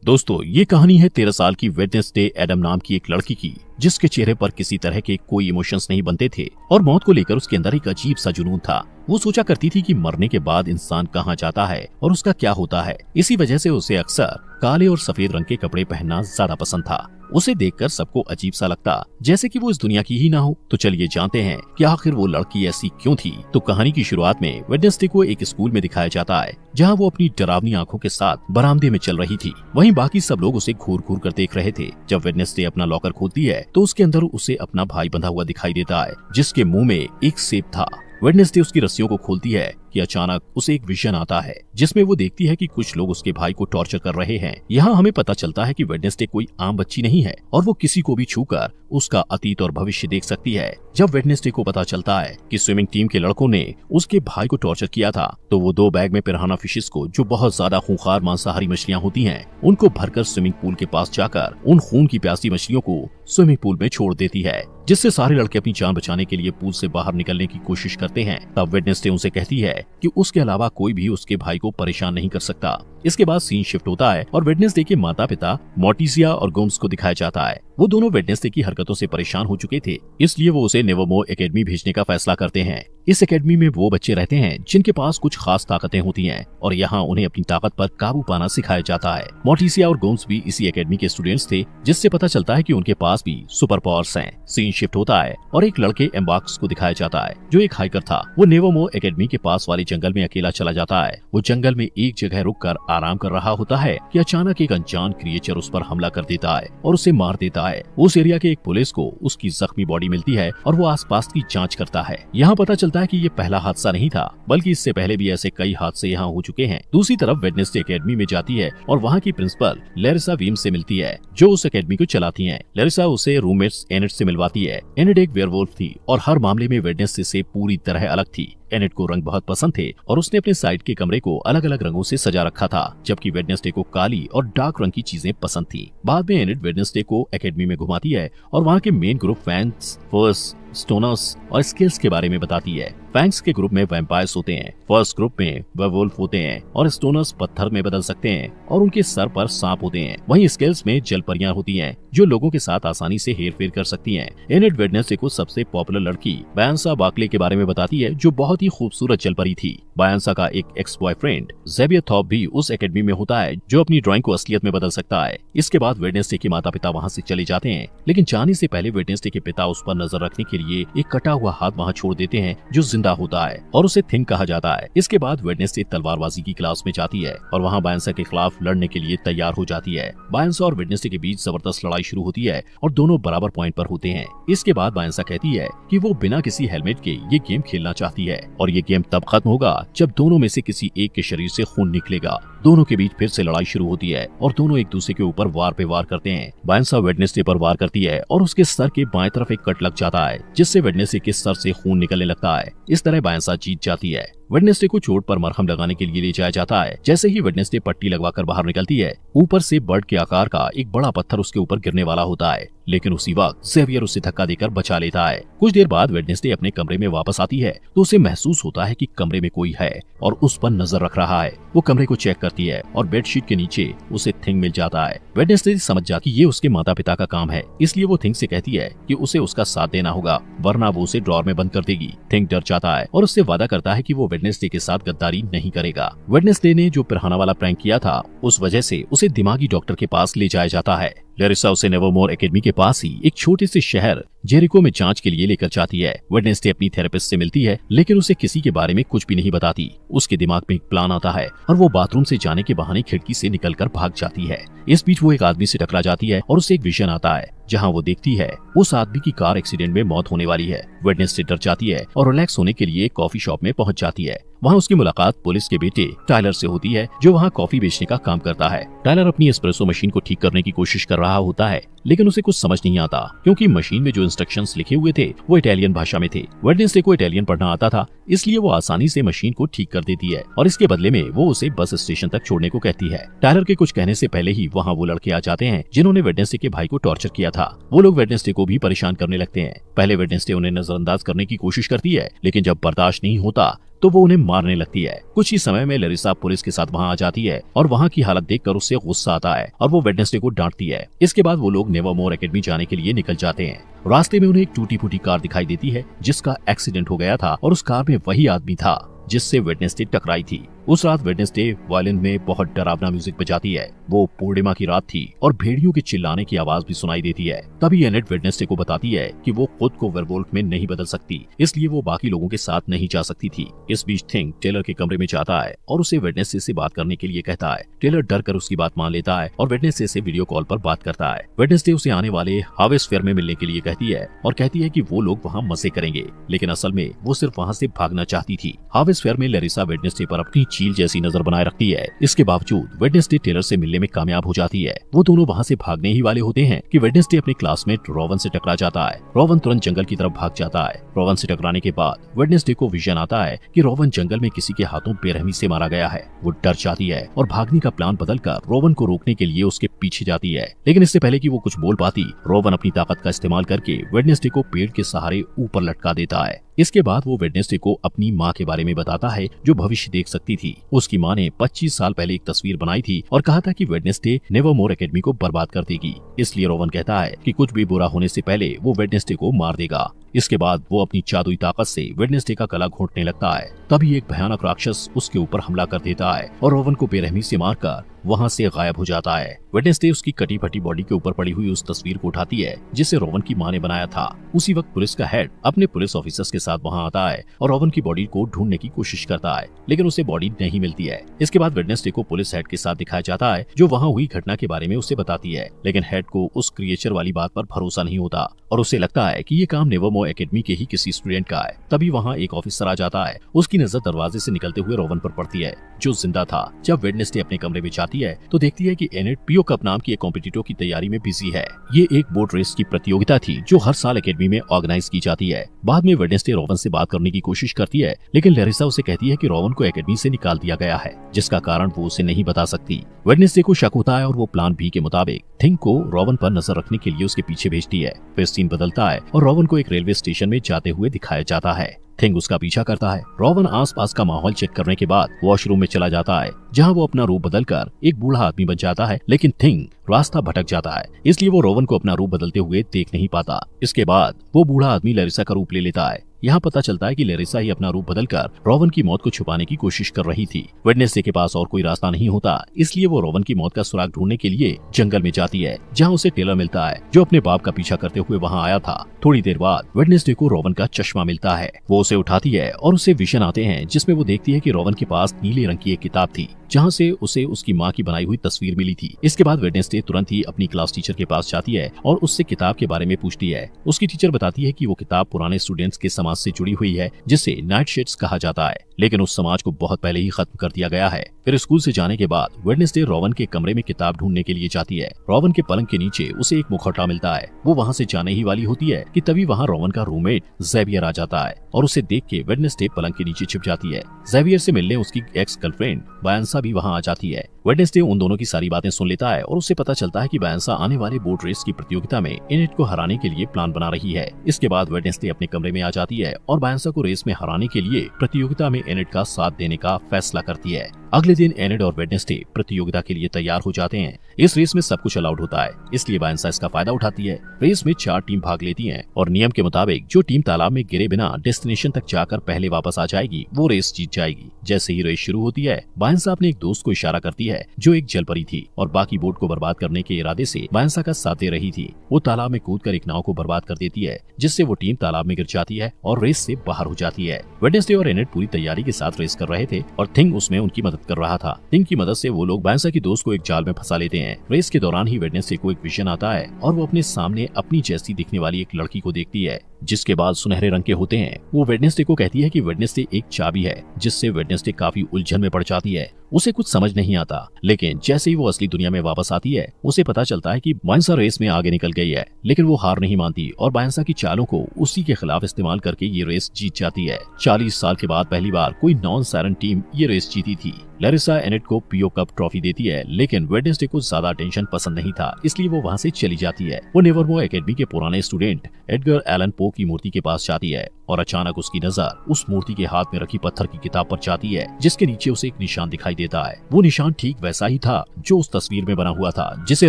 दोस्तों, ये कहानी है 13 साल की वेडनेसडे एडम नाम की एक लड़की की, जिसके चेहरे पर किसी तरह के कोई इमोशंस नहीं बनते थे और मौत को लेकर उसके अंदर एक अजीब सा जुनून था। वो सोचा करती थी कि मरने के बाद इंसान कहाँ जाता है और उसका क्या होता है। इसी वजह से उसे अक्सर काले और सफेद रंग के कपड़े पहनना ज्यादा पसंद था। उसे देखकर सबको अजीब सा लगता, जैसे कि वो इस दुनिया की ही ना हो। तो चलिए जानते हैं कि आखिर वो लड़की ऐसी क्यों थी। तो कहानी की शुरुआत में वेडनेसडे को एक स्कूल में दिखाया जाता है, जहाँ वो अपनी डरावनी आंखों के साथ बरामदे में चल रही थी। वहीं बाकी सब लोग उसे घूर घूर कर देख रहे थे। जब वेडनेसडे अपना लॉकर खोलती है तो उसके अंदर उसे अपना भाई बंधा हुआ दिखाई देता है, जिसके मुंह में एक सेब था। वेडनेसडे उसकी रस्सियों को खोलती है कि अचानक उसे एक विजन आता है, जिसमें वो देखती है कि कुछ लोग उसके भाई को टॉर्चर कर रहे हैं। यहाँ हमें पता चलता है कि वेडनेसडे कोई आम बच्ची नहीं है और वो किसी को भी छूकर उसका अतीत और भविष्य देख सकती है। जब वेडनेसडे को पता चलता है कि स्विमिंग टीम के लड़कों ने उसके भाई को टॉर्चर किया था, तो वो 2 बैग में पिराना फिशेस को, जो बहुत ज्यादा खूंखार मांसाहारी मछलियां होती हैं, उनको भरकर स्विमिंग पूल के पास जाकर उन खून की प्यासी मछलियों को स्विमिंग पूल में छोड़ देती है, जिससे सारे लड़के अपनी जान बचाने के लिए पूल से बाहर निकलने की कोशिश करते हैं। तब वेडनेसडे उनसे कहती है कि उसके अलावा कोई भी उसके भाई को परेशान नहीं कर सकता। इसके बाद सीन शिफ्ट होता है और वेडनेसडे के माता पिता मोर्टिसिया और गोम्स को दिखाया जाता है। वो दोनों वेडनेसडे की हरकतों से परेशान हो चुके थे, इसलिए वो उसे नेवरमोर एकेडमी भेजने का फैसला करते हैं। इस एकेडमी में वो बच्चे रहते हैं जिनके पास कुछ खास ताकतें होती हैं और यहाँ उन्हें अपनी ताकत पर काबू पाना सिखाया जाता है। मोर्टिसिया और गोम्स भी इसी एकेडमी के स्टूडेंट्स थे, जिससे पता चलता है कि उनके पास भी सुपर पावर्स हैं। सीन शिफ्ट होता है और एक लड़के एम्बार्क्स को दिखाया जाता है, जो एक हाइकर था। वो नेवरमोर एकेडमी के पास वाले जंगल में अकेला चला जाता है। वो जंगल में एक जगह रुककर आराम कर रहा होता है कि अचानक एक अनजान क्रिएचर उस पर हमला कर देता है और उसे मार देता है। उस एरिया के एक पुलिस को उसकी जख्मी बॉडी मिलती है और वो आसपास की जांच करता है। यहाँ पता चलता है कि ये पहला हादसा नहीं था, बल्कि इससे पहले भी ऐसे कई हादसे यहाँ हो चुके हैं। दूसरी तरफ वेडनेसडे एकेडमी में जाती है और वहाँ की प्रिंसिपल लैरिसा वीम्स से मिलती है, जो उस एकेडमी को चलाती हैं। लैरिसा उसे रूममेट्स एनिट से मिलवाती है। एनिट एक वेयरवुल्फ थी और हर मामले में वेडनेसडे से पूरी तरह अलग थी। एनिट को रंग बहुत पसंद थे और उसने अपने साइड के कमरे को अलग अलग रंगों से सजा रखा था, जबकि वेडनेसडे को काली और डार्क रंग की चीजें पसंद थी। बाद में एनिट वेडनेसडे को एकेडमी में घुमाती है और वहाँ के मेन ग्रुप फैंग्स, फर्स, स्टोनर्स और स्केल्स के बारे में बताती है। फैंग्स के ग्रुप में वैम्पायर्स होते हैं, फर्स्ट ग्रुप में वेयरवुल्फ होते हैं और स्टोनर्स पत्थर में बदल सकते हैं और उनके सर पर सांप होते हैं। वहीं स्केल्स में जलपरियां होती हैं, जो लोगों के साथ आसानी से हेरफेर कर सकती हैं। एनिट वेडनेसडे को सबसे पॉपुलर लड़की बायंसा बार्कले के बारे में बताती है, जो बहुत ही खूबसूरत जलपरी थी। बायंसा का एक एक्स बॉयफ्रेंड ज़ेवियर थॉप भी उस एकेडमी में होता है, जो अपनी ड्राइंग को असलियत में बदल सकता है। इसके बाद वेडनेसडे के माता पिता वहाँ से चले जाते हैं, लेकिन जाने से पहले वेडनेसडे के पिता उस पर नजर रखने के लिए एक कटा हुआ हाथ वहाँ छोड़ देते हैं, जो जिंदा होता है और उसे थिंग कहा जाता है। इसके बाद वेडनेसडे तलवारबाजी की क्लास में जाती है और वहाँ बायंसा के खिलाफ लड़ने के लिए तैयार हो जाती है। बायंसा और वेडनेसडे के बीच जबरदस्त लड़ाई शुरू होती है और दोनों बराबर पॉइंट पर होते हैं। इसके बाद बायंसा कहती है कि वो बिना किसी हेलमेट के ये गेम खेलना चाहती है और ये गेम तब खत्म होगा जब दोनों में से किसी एक के शरीर से खून निकलेगा। दोनों के बीच फिर से लड़ाई शुरू होती है और दोनों एक दूसरे के ऊपर वार पे वार करते हैं। बायंसा वेडनेसडे पर वार करती है और उसके सर के बाएं तरफ एक कट लग जाता है, जिससे वेडनेसडे के सर से खून निकलने लगता है। इस तरह बायंसा जीत जाती है। वेडनेसडे को चोट पर मरहम लगाने के लिए ले जाया जाता है। जैसे ही वेडनेसडे पट्टी लगवाकर बाहर निकलती है, ऊपर से बर्ड के आकार का एक बड़ा पत्थर उसके ऊपर गिरने वाला होता है, लेकिन उसी वक्त ज़ेवियर उसे धक्का देकर बचा लेता है। कुछ देर बाद वेडनेसडे अपने कमरे में वापस आती है तो उसे महसूस होता है कि कमरे में कोई है और उस पर नजर रख रहा है। वो कमरे को चेक करती है और बेडशीट के नीचे उसे थिंग मिल जाता है। वेडनेसडे समझ जाती है ये उसके माता पिता का काम है, इसलिए वो थिंग से कहती है कि उसे उसका साथ देना होगा, वरना वो उसे ड्रॉर में बंद कर देगी। थिंग डर जाता है और उससे वादा करता है कि वो वेडनेसडे के साथ गद्दारी नहीं करेगा। वेडनेसडे ने जो पिराना वाला प्रैंक किया था, उस वजह से उसे दिमागी डॉक्टर के पास ले जाया जाता है। लैरिसा उसे नेवरमोर एकेडमी के पास ही एक छोटे से शहर जेरिको में जांच के लिए लेकर जाती है। वेडनेसडे अपनी थेरेपिस्ट से मिलती है, लेकिन उसे किसी के बारे में कुछ भी नहीं बताती। उसके दिमाग में एक प्लान आता है और वो बाथरूम से जाने के बहाने खिड़की से निकलकर भाग जाती है। इस बीच वो एक आदमी से टकरा जाती है और उसे एक विजन आता है, जहां वो देखती है उस आदमी की कार एक्सीडेंट में मौत होने वाली है। वेडनेसडे डर जाती है और रिलैक्स होने के लिए कॉफी शॉप में पहुंच जाती है। वहाँ उसकी मुलाकात पुलिस के बेटे टायलर से होती है, जो वहाँ कॉफी बेचने का काम करता है। टायलर अपनी एस्प्रेसो मशीन को ठीक करने की कोशिश कर रहा होता है, लेकिन उसे कुछ समझ नहीं आता, क्योंकि मशीन में जो इंस्ट्रक्शंस लिखे हुए थे वो इटालियन भाषा में थे। वेडनेसडे को इटालियन पढ़ना आता था, इसलिए वो आसानी से मशीन को ठीक कर देती है और इसके बदले में वो उसे बस स्टेशन तक छोड़ने को कहती है। टायलर के कुछ कहने से पहले ही वहाँ वो लड़के आ जाते हैं जिन्होंने वेडनेसडे के भाई को टॉर्चर किया था। वो लोग वेडनेसडे को भी परेशान करने लगते हैं। पहले वेडनेसडे उन्हें नजरअंदाज करने की कोशिश करती है, लेकिन जब बर्दाश्त नहीं होता तो वो उन्हें मारने लगती है। कुछ ही समय में लरिसा पुलिस के साथ वहाँ आ जाती है और वहाँ की हालत देखकर उससे गुस्सा आता है और वो वेडनेसडे को डांटती है। इसके बाद वो लोग नेवरमोर एकेडमी जाने के लिए निकल जाते हैं। रास्ते में उन्हें एक टूटी फूटी कार दिखाई देती है जिसका एक्सीडेंट हो गया था और उस कार में वही आदमी था जिससे वेडनेसडे टकराई थी। उस रात वेडनेसडे वायलिन में बहुत डरावना म्यूजिक बजाती है। वो पूर्णिमा की रात थी और भेड़ियों के चिल्लाने की आवाज भी सुनाई देती है। तभी एनेट वेडनेसडे को बताती है कि वो खुद को वेयरवुल्फ में नहीं बदल सकती, इसलिए वो बाकी लोगों के साथ नहीं जा सकती थी। इस बीच थिंग टेलर के कमरे में जाता है और उसे वेडनेसडे से बात करने के लिए कहता है। टेलर डर कर उसकी बात मान लेता है और वेडनेसडे से वीडियो कॉल पर बात करता है। वेडनेसडे उसे आने वाले हार्वेस्ट फेयर में मिलने के लिए कहती है और कहती है कि वो लोग वहाँ मजे करेंगे, लेकिन असल में वो सिर्फ वहाँ से भागना चाहती थी। हार्वेस्ट फेयर में लरिसा वेडनेसडे पर अपनी चील जैसी नजर बनाए रखती है। इसके बावजूद वेडनेसडे टेलर से मिलने में कामयाब हो जाती है। वो दोनों वहाँ से भागने ही वाले होते हैं कि वेडनेसडे अपने क्लासमेट रोवन से टकरा जाता है। रोवन तुरंत जंगल की तरफ भाग जाता है। रोवन से टकराने के बाद वेडनेसडे को विजन आता है कि रोवन जंगल में किसी के हाथों बेरहमी से मारा गया है। वो डर जाती है और भागने का प्लान बदलकर रोवन को रोकने के लिए उसके पीछे जाती है, लेकिन इससे पहले कि वो कुछ बोल पाती, रोवन अपनी ताकत का इस्तेमाल करके वेडनेसडे को पेड़ के सहारे ऊपर लटका देता है। इसके बाद वो वेडनेसडे को अपनी माँ के बारे में बताता है जो भविष्य देख सकती थी। उसकी माँ ने 25 साल पहले एक तस्वीर बनाई थी और कहा था कि वेडनेसडे नेवरमोर एकेडमी को बर्बाद कर देगी। इसलिए रोवन कहता है कि कुछ भी बुरा होने से पहले वो वेडनेसडे को मार देगा। इसके बाद वो अपनी जादुई ताकत से वेडनेसडे का गला घोंटने लगता है। तभी एक भयानक राक्षस उसके ऊपर हमला कर देता है और रोवन को बेरहमी से मारकर वहाँ से गायब हो जाता है। वेडनेसडे उसकी कटी फटी बॉडी के ऊपर पड़ी हुई उस तस्वीर को उठाती है जिसे रोवन की माँ ने बनाया था। उसी वक्त पुलिस का हेड अपने पुलिस ऑफिसर्स के साथ वहाँ आता है और रोवन की बॉडी को ढूंढने की कोशिश करता है, लेकिन उसे बॉडी नहीं मिलती है। इसके बाद वेडनेसडे को पुलिस हेड के साथ दिखाया जाता है जो वहाँ हुई घटना के बारे में उसे बताती है, लेकिन हेड को उस क्रिएचर वाली बात पर भरोसा नहीं होता और उसे लगता है कि ये काम नेवरमोर एकेडमी के ही किसी स्टूडेंट का है। तभी वहाँ एक ऑफिसर आ जाता है। उसकी नजर दरवाजे से निकलते हुए रोवन पर पड़ती है जो जिंदा था। जब वेडनेसडे अपने कमरे में जाती है तो देखती है कि एनेट पीओ कप नाम की एक कॉम्पिटिटर की तैयारी में बिजी है। ये एक बोट रेस की प्रतियोगिता थी जो हर साल एकेडमी में ऑर्गेनाइज की जाती है। बाद में वेडनेसडे रोवन से बात करने की कोशिश करती है, लेकिन लरिसा उसे कहती है कि रोवन को एकेडमी से निकाल दिया गया है, जिसका कारण वो उसे नहीं बता सकती। वेडनेसडे को शक होता है और वो प्लान बी के मुताबिक थिंग को रोवन पर नजर रखने के लिए उसके पीछे भेजती है। फिर सीन बदलता है और रोवन को एक रेलवे स्टेशन में जाते हुए दिखाया जाता है। थिंग उसका पीछा करता है। रोवन आसपास का माहौल चेक करने के बाद वॉशरूम में चला जाता है, जहां वो अपना रूप बदलकर एक बूढ़ा आदमी बन जाता है, लेकिन थिंग रास्ता भटक जाता है, इसलिए वो रोवन को अपना रूप बदलते हुए देख नहीं पाता। इसके बाद वो बूढ़ा आदमी लरिसा का रूप ले लेता है। यहाँ पता चलता है कि लरिसा ही अपना रूप बदलकर रोवन की मौत को छुपाने की कोशिश कर रही थी। वेडनेसडे के पास और कोई रास्ता नहीं होता, इसलिए वो रोवन की मौत का सुराग ढूंढने के लिए जंगल में जाती है, जहाँ उसे टेलर मिलता है जो अपने बाप का पीछा करते हुए वहाँ आया था। थोड़ी देर बाद वेडनेसडे को रोवन का चश्मा मिलता है। वो उसे उठाती है और उसे विजन आते हैं जिसमें वो देखती है कि रोवन के पास नीले रंग की एक किताब थी जहाँ से उसे उसकी माँ की बनाई हुई तस्वीर मिली थी। इसके बाद वेडनेसडे तुरंत ही अपनी क्लास टीचर के पास जाती है और उससे किताब के बारे में पूछती है। उसकी टीचर बताती है कि वो किताब पुराने स्टूडेंट्स के समाज से जुड़ी हुई है जिसे नाइट शेड्स कहा जाता है, लेकिन उस समाज को बहुत पहले ही खत्म कर दिया गया है। फिर स्कूल से जाने के बाद वेडनेसडे रोवन के कमरे में किताब ढूंढने के लिए जाती है। रोवन के पलंग के नीचे उसे एक मुखौटा मिलता है। वो वहाँ से जाने ही वाली होती है कि तभी वहाँ रोवन का रूममेट ज़ेवियर आ जाता है और उसे देख के वेडनेसडे पलंग के नीचे छिप जाती है। ज़ेवियर से मिलने उसकी एक्स गर्लफ्रेंड बायंसा भी वहाँ आ जाती है। वेडनेसडे उन दोनों की सारी बातें सुन लेता है और उसे पता चलता है कि बायंसा आने वाले बोट रेस की प्रतियोगिता में एनेट को हराने के लिए प्लान बना रही है। इसके बाद वेडनेसडे अपने कमरे में आ जाती है और बायंसा को रेस में हराने के लिए प्रतियोगिता में एनेट का साथ देने का फैसला करती है। अगले दिन एनेट और वेडनेसडे प्रतियोगिता के लिए तैयार हो जाते हैं। इस रेस में सब कुछ अलाउड होता है, इसलिए बायंसा इसका फायदा उठाती है। रेस में 4 टीम भाग लेती हैं और नियम के मुताबिक जो टीम तालाब में गिरे बिना डेस्टिनेशन तक जाकर पहले वापस आ जाएगी वो रेस जीत जाएगी। जैसे ही रेस शुरू होती है बायंसा अपने एक दोस्त को इशारा करती है जो एक जलपरी थी और बाकी बोट को बर्बाद करने के इरादे से बायंसा का साथ दे रही थी। वो तालाब में कूदकर एक नाव को बर्बाद कर देती है, जिससे वो टीम तालाब में गिर जाती है और रेस से बाहर हो जाती है। वेडनेसडे और एनेट पूरी तैयारी के साथ रेस कर रहे थे और थिंग उसमें उनकी मदद कर रहा था। थिंग की मदद से वो लोग बायंसा की दोस्त को एक जाल में फंसा लेते हैं। रेस के दौरान ही वेडनेसडे को एक विजन आता है और वो अपने सामने अपनी जैसी दिखने वाली एक लड़की को देखती है जिसके बाल सुनहरे रंग के होते हैं। वो वेडनेसडे को कहती है कि वेडनेसडे एक चाबी है, जिससे वेडनेसडे काफी उलझन में पड़ जाती है। उसे कुछ समझ नहीं आता, लेकिन जैसे ही वो असली दुनिया में वापस आती है उसे पता चलता है कि बायंसा रेस में आगे निकल गई है, लेकिन वो हार नहीं मानती और बायंसा की चालों को उसी के खिलाफ इस्तेमाल करके ये रेस जीत जाती है। 40 साल के बाद पहली बार कोई नॉन सायरन टीम ये रेस जीती थी। लरिसा एनेट को पीओ कप ट्रॉफी देती है, लेकिन वेडनेसडे को ज्यादा अटेंशन पसंद नहीं था, इसलिए वो वहाँ से चली जाती है। वो नेवरमोर एकेडमी के पुराने स्टूडेंट एडगर एलन पो की मूर्ति के पास जाती है और अचानक उसकी नजर उस मूर्ति के हाथ में रखी पत्थर की किताब पर जाती है, जिसके नीचे उसे एक निशान दिखाई देता है। वो निशान ठीक वैसा ही था जो उस तस्वीर में बना हुआ था, जिसे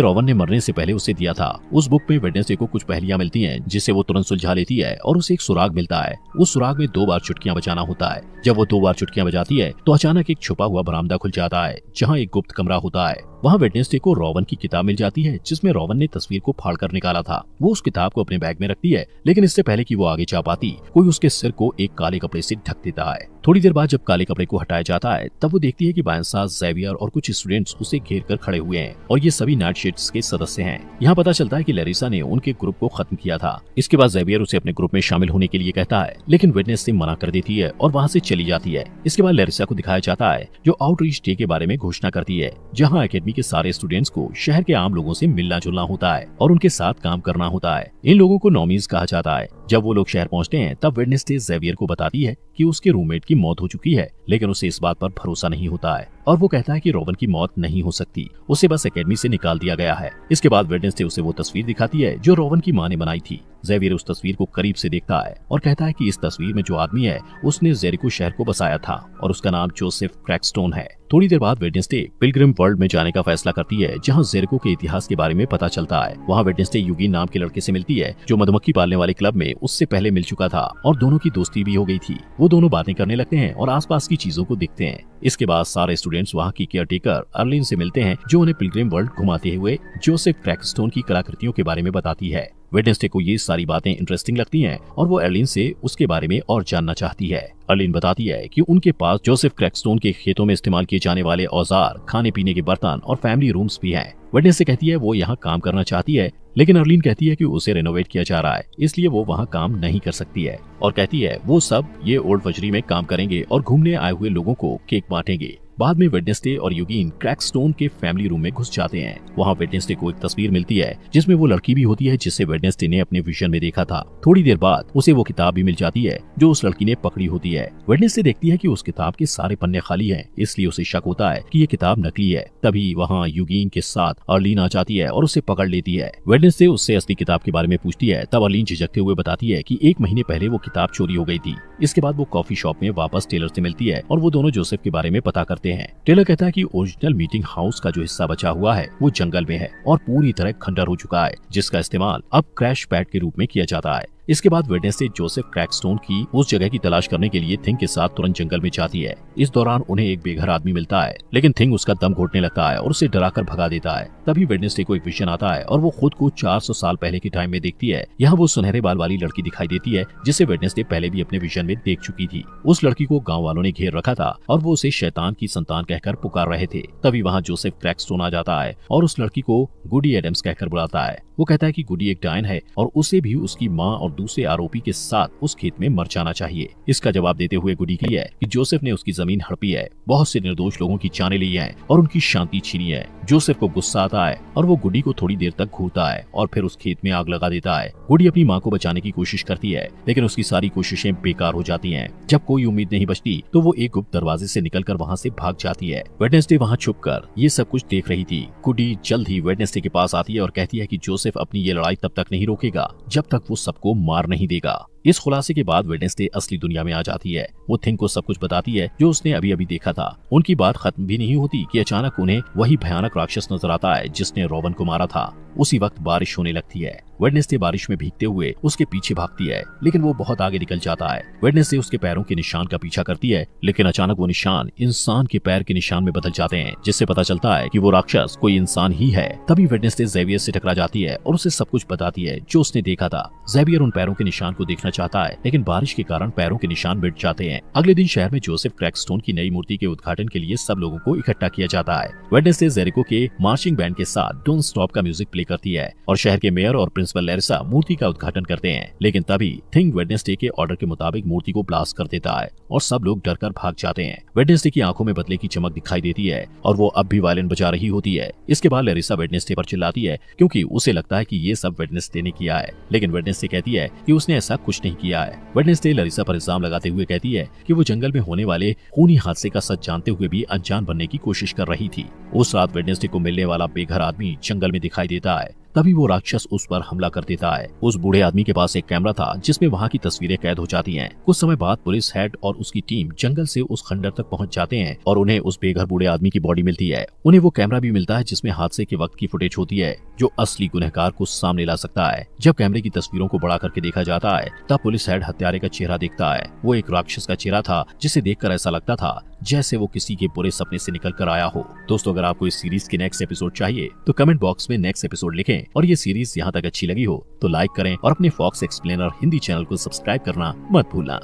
रोवन ने मरने से पहले उसे दिया था। उस बुक में वेडनेसडे को कुछ पहेलियां मिलती हैं, जिसे वो तुरंत सुलझा लेती है और उसे एक सुराग मिलता है। उस सुराग में 2 बार चुटकियां बजाना होता है। जब वो 2 बार चुटकियां बजाती है तो अचानक एक छुपा हुआ बरामदा खुल जाता है, जहाँ एक गुप्त कमरा होता है। वहाँ वेडनेसडे को रोवन की किताब मिल जाती है, जिसमें रोवन ने तस्वीर को फाड़कर निकाला था। वो उस किताब को अपने बैग में रखती है, लेकिन इससे पहले कि वो आगे जा पाती, कोई उसके सिर को एक काले कपड़े से ढक देता है। थोड़ी देर बाद जब काले कपड़े को हटाया जाता है, तब वो देखती है कि बाएं साथ ज़ेवियर और कुछ स्टूडेंट्स उसे घेर कर खड़े हुए हैं और ये सभी नाइट शिफ्ट्स के सदस्य हैं। यहाँ पता चलता है कि लैरिसा ने उनके ग्रुप को खत्म किया था। इसके बाद ज़ेवियर उसे अपने ग्रुप में शामिल होने के लिए कहता है, लेकिन वेडनेसडे मना कर देती है और वहाँ से चली जाती है। इसके बाद लैरिसा को दिखाया जाता है, जो आउटरीच डे के बारे में घोषणा करती है, जहाँ एकेडमी के सारे स्टूडेंट्स को शहर के आम लोगों से मिलना जुलना होता है और उनके साथ काम करना होता है। इन लोगों को नॉमीज कहा जाता है। जब वो लोग शहर पहुंचते हैं, तब वेडनेसडे ज़ेवियर को बताती है कि उसके रूममेट की मौत हो चुकी है, लेकिन उसे इस बात पर भरोसा नहीं होता है और वो कहता है कि रोवन की मौत नहीं हो सकती, उसे बस एकेडमी से निकाल दिया गया है। इसके बाद वेडनेसडे उसे वो तस्वीर दिखाती है जो रोवन की माँ ने बनाई थी। ज़ेवियर उस तस्वीर को करीब से देखता है और कहता है कि इस तस्वीर में जो आदमी है उसने जेरिको शहर को बसाया था और उसका नाम जोसेफ क्रैकस्टोन है। थोड़ी देर बाद वेडनेसडे पिलग्रिम वर्ल्ड में जाने का फैसला करती है, जहाँ जेरिको के इतिहास के बारे में पता चलता है। वहाँ वेडनेसडे यूगिन नाम के लड़के से मिलती है, जो मधुमक्खी पालने वाले क्लब में उससे पहले मिल चुका था और दोनों की दोस्ती भी हो गई थी। वो दोनों बातें करने लगते हैं और आसपास की चीजों को देखते हैं। इसके बाद सारे स्टूडेंट्स वहाँ की केयरटेकर अर्लिन से मिलते हैं, जो उन्हें पिलग्रिम वर्ल्ड घुमाते हुए जोसेफ क्रैकस्टोन की कलाकृतियों के बारे में बताती है। वेडनेसडे को ये सारी बातें इंटरेस्टिंग लगती हैं और वो अर्लिन से उसके बारे में और जानना चाहती है। अर्लिन बताती है कि उनके पास जोसेफ क्रैकस्टोन के खेतों में इस्तेमाल किए जाने वाले औजार, खाने पीने के बर्तन और फैमिली रूम्स भी हैं। वेडनेसडे कहती है वो यहाँ काम करना चाहती है, लेकिन अर्लिन कहती है कि उसे रेनोवेट किया जा रहा है, इसलिए वो वहाँ काम नहीं कर सकती है और कहती है वो सब ये ओल्ड वजरी में काम करेंगे और घूमने आए हुए लोगों को केक बांटेंगे। बाद में वेडनेसडे और यूगिन क्रैकस्टोन के फैमिली रूम में घुस जाते हैं। वहाँ वेडनेसडे को एक तस्वीर मिलती है, जिसमें वो लड़की भी होती है जिसे वेडनेसडे ने अपने विजन में देखा था। थोड़ी देर बाद उसे वो किताब भी मिल जाती है जो उस लड़की ने पकड़ी होती है। वेडनेसडे देखती है कि उस किताब के सारे पन्ने खाली हैं, इसलिए उसे शक होता है कि ये किताब नकली है। तभी वहाँ यूगिन के साथ अर्लिन आ जाती है और उसे पकड़ लेती है। वेडनेसडे उससे असली किताब के बारे में पूछती है, तब अर्लिन झिझकते हुए बताती है कि 1 महीने पहले वो किताब चोरी हो गई थी। इसके बाद वो कॉफी शॉप में वापस टेलर से मिलती है और वो दोनों जोसेफ के बारे में पता करते हैं। टेलर कहता है कि ओरिजिनल मीटिंग हाउस का जो हिस्सा बचा हुआ है वो जंगल में है और पूरी तरह खंडर हो चुका है, जिसका इस्तेमाल अब क्रैश पैड के रूप में किया जाता है। इसके बाद वेडनेसडे जोसेफ क्रैकस्टोन की उस जगह की तलाश करने के लिए थिंग के साथ तुरंत जंगल में जाती है। इस दौरान उन्हें एक बेघर आदमी मिलता है, लेकिन थिंग उसका दम घोटने लगता है और उसे डराकर भगा देता है। तभी वेडनेसडे को एक विजन आता है और वो खुद को 400 साल पहले के टाइम में देखती है। यहाँ वो सुनहरे बाल वाली लड़की दिखाई देती है, जिसे वेडनेसडे पहले भी अपने विजन में देख चुकी थी। उस लड़की को गाँव वालों ने घेर रखा था और वो उसे शैतान की संतान कहकर पुकार रहे थे। तभी वहाँ जोसेफ क्रैकस्टोन आ जाता है और उस लड़की को गुडी एडम्स कहकर बुलाता है। वो कहता है कि गुडी एक डायन है और उसे भी उसकी माँ और दूसरे आरोपी के साथ उस खेत में मर जाना चाहिए। इसका जवाब देते हुए गुडी की है कि जोसेफ ने उसकी जमीन हड़पी है, बहुत से निर्दोष लोगों की जानें ली है और उनकी शांति छीनी है। जोसेफ को गुस्सा आता है और वो गुडी को थोड़ी देर तक घूरता है और फिर उस खेत में आग लगा देता है। गुडी अपनी माँ को बचाने की कोशिश करती है, लेकिन उसकी सारी कोशिशें बेकार हो जाती हैं। जब कोई उम्मीद नहीं बचती तो वो एक गुप्त दरवाजे से निकलकर वहाँ से भाग जाती है। वेडनेसडे वहाँ छुपकर ये सब कुछ देख रही थी। गुडी जल्द ही वेडनेसडे के पास आती है और कहती है कि जोसेफ अपनी ये लड़ाई तब तक नहीं रोकेगा जब तक वो सबको मार नहीं देगा। इस खुलासे के बाद वेडनेसडे असली दुनिया में आ जाती है। वो थिंग को सब कुछ बताती है जो उसने अभी अभी देखा था। उनकी बात खत्म भी नहीं होती कि अचानक उन्हें वही भयानक राक्षस नजर आता है जिसने रोवन को मारा था। उसी वक्त बारिश होने लगती है। वेडनेसडे बारिश में भीगते हुए उसके पीछे भागती है, लेकिन वो बहुत आगे निकल जाता है। वेडनेसडे उसके पैरों के निशान का पीछा करती है, लेकिन अचानक वो निशान इंसान के पैर के निशान में बदल जाते हैं, जिससे पता चलता है कि वो राक्षस कोई इंसान ही है। तभी वेडनेसडे ज़ेवियर से टकरा जाती है और उसे सब कुछ बताती है जो उसने देखा था। ज़ेवियर उन पैरों के निशान को देखना चाहता है, लेकिन बारिश के कारण पैरों के निशान मिट जाते हैं। अगले दिन शहर में जोसेफ क्रैकस्टोन की नई मूर्ति के उद्घाटन के लिए सब लोगों को इकट्ठा किया जाता है। वेडनेसडे जेरिको के मार्चिंग बैंड के साथ डोंट स्टॉप का म्यूजिक प्ले करती है और शहर के मेयर और प्रिंसिपल लैरिसा मूर्ति का उद्घाटन करते हैं। लेकिन तभी थिंग वेडनेसडे के ऑर्डर के मुताबिक मूर्ति को ब्लास्ट कर देता है और सब लोग डरकर भाग जाते हैं। वेडनेसडे की आंखों में बदले की चमक दिखाई देती है और वो अब भी वायलिन बजा रही होती है। इसके बाद लैरिसा वेडनेसडे पर चिल्लाती है क्योंकि उसे लगता है कि ये सब वेडनेसडे ने किया है, लेकिन वेडनेसडे कहती है कि उसने ऐसा कुछ नहीं किया है। वेडनेसडे लैरिसा पर इल्जाम लगाते हुए कहती है कि वो जंगल में होने वाले खूनी हादसे का सच जानते हुए भी अनजान बनने की कोशिश कर रही थी। उस रात वेडनेसडे को मिलने वाला बेघर आदमी जंगल में दिखाई देता है। तभी वो राक्षस उस पर हमला कर देता है। उस बूढ़े आदमी के पास एक कैमरा था जिसमें वहाँ की तस्वीरें कैद हो जाती हैं। कुछ समय बाद पुलिस हेड और उसकी टीम जंगल से उस खंडर तक पहुँच जाते हैं और उन्हें उस बेघर बूढ़े आदमी की बॉडी मिलती है। उन्हें वो कैमरा भी मिलता है जिसमें हादसे के वक्त की फुटेज होती है जो असली गुनहगार को सामने ला सकता है। जब कैमरे की तस्वीरों को बड़ा करके देखा जाता है तब पुलिस हेड हत्यारे का चेहरा देखता है। वो एक राक्षस का चेहरा था जिसे देखकर ऐसा लगता था जैसे वो किसी के बुरे सपने से निकल कर आया हो। दोस्तों, अगर आपको इस सीरीज के नेक्स्ट एपिसोड चाहिए तो कमेंट बॉक्स में नेक्स्ट एपिसोड लिखें और ये सीरीज यहाँ तक अच्छी लगी हो तो लाइक करें और अपने फॉक्स एक्सप्लेनर हिंदी चैनल को सब्सक्राइब करना मत भूलना।